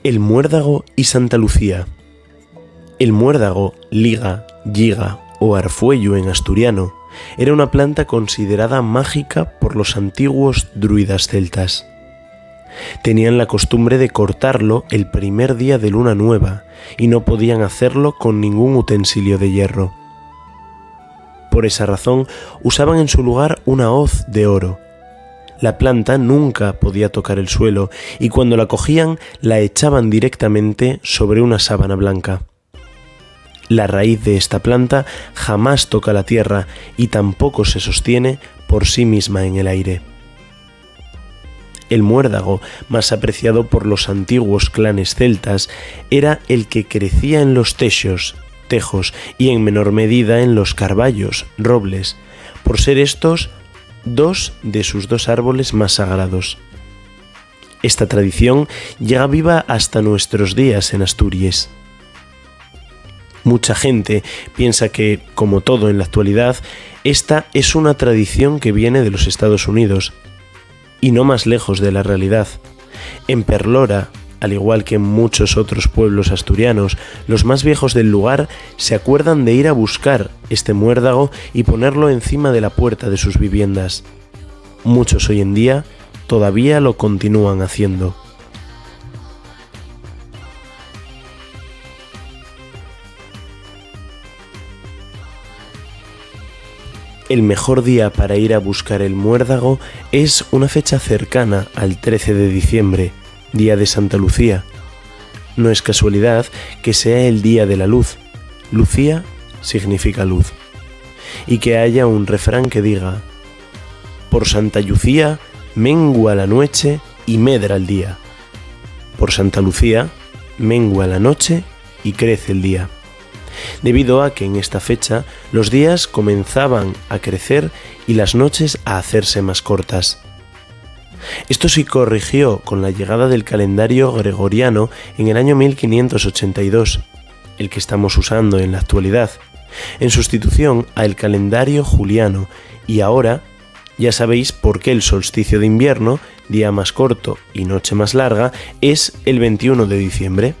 El muérdago y Santa Lucía. El muérdago, liga, lliga o arfuello en asturiano, era una planta considerada mágica por los antiguos druidas celtas. Tenían la costumbre de cortarlo el primer día de luna nueva y no podían hacerlo con ningún utensilio de hierro. Por esa razón usaban en su lugar una hoz de oro. La planta nunca podía tocar el suelo y cuando la cogían la echaban directamente sobre una sábana blanca. La raíz de esta planta jamás toca la tierra y tampoco se sostiene por sí misma en el aire. El muérdago, más apreciado por los antiguos clanes celtas, era el que crecía en los tejos y en menor medida en los carballos, robles, por ser estos dos de sus dos árboles más sagrados. Esta tradición llega viva hasta nuestros días en Asturias. Mucha gente piensa que, como todo en la actualidad, esta es una tradición que viene de los Estados Unidos, y no más lejos de la realidad. En Perlora, al igual que en muchos otros pueblos asturianos, los más viejos del lugar se acuerdan de ir a buscar este muérdago y ponerlo encima de la puerta de sus viviendas. Muchos hoy en día todavía lo continúan haciendo. El mejor día para ir a buscar el muérdago es una fecha cercana al 13 de diciembre, día de Santa Lucía. No es casualidad que sea el día de la luz. Lucía significa luz. Y que haya un refrán que diga: por Santa Lucía mengua la noche y medra el día. Por Santa Lucía mengua la noche y crece el día. Debido a que en esta fecha los días comenzaban a crecer y las noches a hacerse más cortas. Esto se corrigió con la llegada del calendario gregoriano en el año 1582, el que estamos usando en la actualidad, en sustitución al calendario juliano, y ahora ya sabéis por qué el solsticio de invierno, día más corto y noche más larga, es el 21 de diciembre.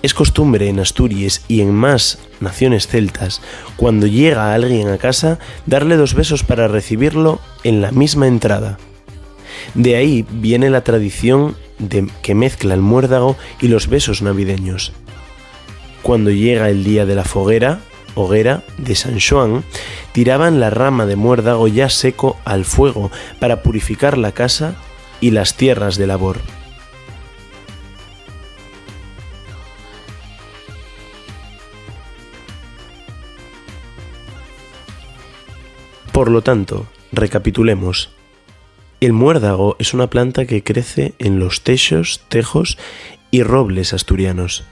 Es costumbre en Asturias y en más naciones celtas, cuando llega alguien a casa, darle 2 besos para recibirlo en la misma entrada. De ahí viene la tradición que mezcla el muérdago y los besos navideños. Cuando llega el día de la hoguera de San Xoán, tiraban la rama de muérdago ya seco al fuego para purificar la casa y las tierras de labor. Por lo tanto, recapitulemos. El muérdago es una planta que crece en los tejos y robles asturianos.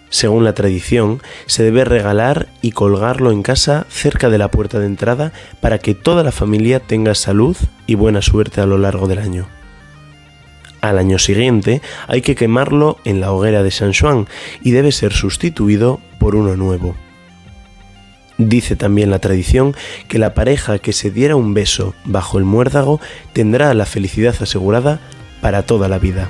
Según la tradición, se debe regalar y colgarlo en casa cerca de la puerta de entrada para que toda la familia tenga salud y buena suerte a lo largo del año. Al año siguiente hay que quemarlo en la hoguera de San Xoán y debe ser sustituido por uno nuevo. Dice también la tradición que la pareja que se diera un beso bajo el muérdago tendrá la felicidad asegurada para toda la vida.